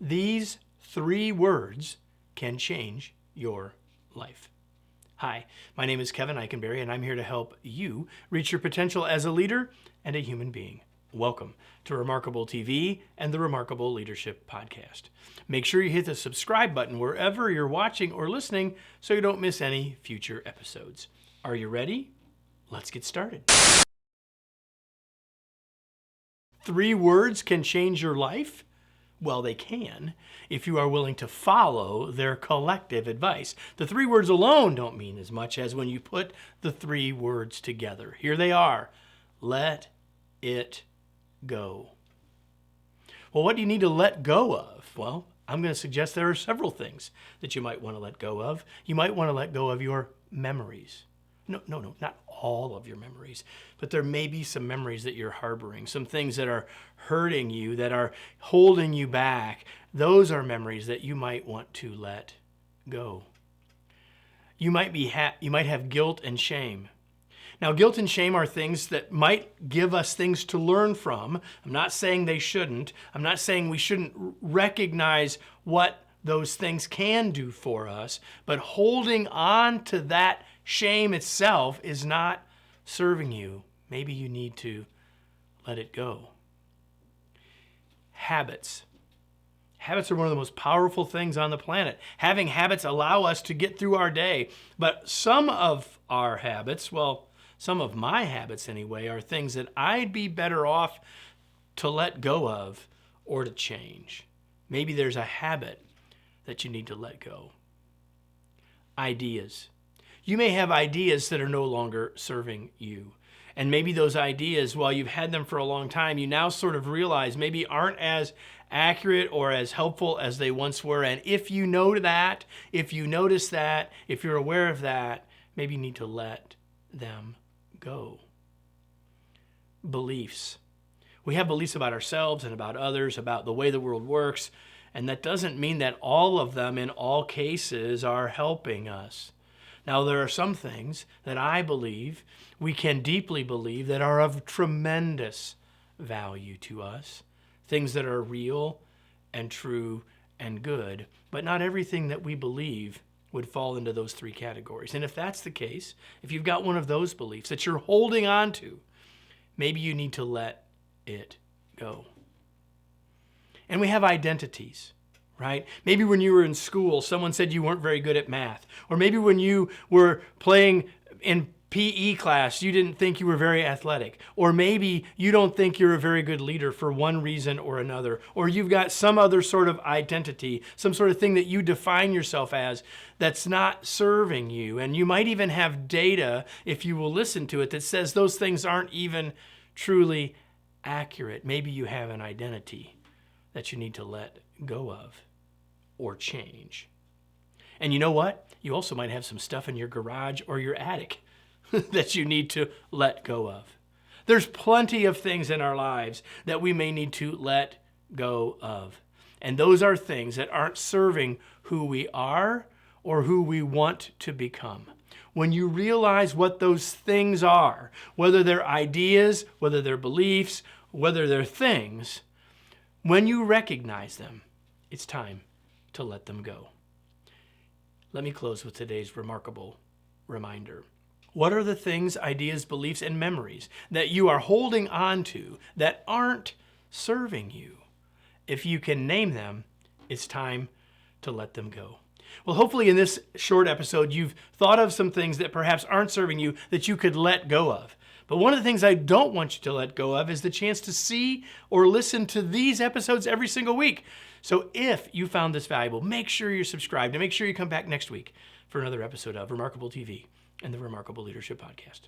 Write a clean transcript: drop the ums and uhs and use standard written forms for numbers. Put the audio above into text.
These 3 words can change your life. Hi, my name is Kevin Eikenberry, and I'm here to help you reach your potential as a leader and a human being. Welcome to Remarkable TV and the Remarkable Leadership Podcast. Make sure you hit the subscribe button wherever you're watching or listening so you don't miss any future episodes. Are you ready? Let's get started. 3 words can change your life? Well, they can, if you are willing to follow their collective advice. The 3 words alone don't mean as much as when you put the 3 words together. Here they are. Let it go. Well, what do you need to let go of? Well, I'm going to suggest there are several things that you might want to let go of. You might want to let go of your memories. No, not all of your memories, but there may be some memories that you're harboring, some things that are hurting you, that are holding you back. Those are memories that you might want to let go. You might have guilt and shame. Now, guilt and shame are things that might give us things to learn from. I'm not saying they shouldn't. I'm not saying we shouldn't recognize what those things can do for us, but holding on to that shame itself is not serving you. Maybe you need to let it go. Habits. Habits are one of the most powerful things on the planet. Having habits allow us to get through our day, but some of our habits, well, some of my habits anyway, are things that I'd be better off to let go of or to change. Maybe there's a habit that you need to let go. Ideas. You may have ideas that are no longer serving you. And maybe those ideas, while you've had them for a long time, you now sort of realize maybe aren't as accurate or as helpful as they once were. And if you know that, if you notice that, if you're aware of that, maybe you need to let them go. Beliefs. We have beliefs about ourselves and about others, about the way the world works, and that doesn't mean that all of them in all cases are helping us. Now, there are some things that I believe, we can deeply believe, that are of tremendous value to us, things that are real and true and good, but not everything that we believe would fall into those 3 categories. And if that's the case, if you've got one of those beliefs that you're holding on to, maybe you need to let it go. And we have identities, right? Maybe when you were in school, someone said you weren't very good at math. Or maybe when you were playing in PE class, you didn't think you were very athletic. Or maybe you don't think you're a very good leader for one reason or another. Or you've got some other sort of identity, some sort of thing that you define yourself as that's not serving you. And you might even have data, if you will listen to it, that says those things aren't even truly accurate. Maybe you have an identity that you need to let go of or change. And you know what? You also might have some stuff in your garage or your attic that you need to let go of. There's plenty of things in our lives that we may need to let go of. And those are things that aren't serving who we are or who we want to become. When you realize what those things are, whether they're ideas, whether they're beliefs, whether they're things, when you recognize them, it's time to let them go. Let me close with today's remarkable reminder. What are the things, ideas, beliefs, and memories that you are holding on to that aren't serving you? If you can name them, it's time to let them go. Well, hopefully in this short episode, you've thought of some things that perhaps aren't serving you that you could let go of. But one of the things I don't want you to let go of is the chance to see or listen to these episodes every single week. So if you found this valuable, make sure you're subscribed and make sure you come back next week for another episode of Remarkable TV and the Remarkable Leadership Podcast.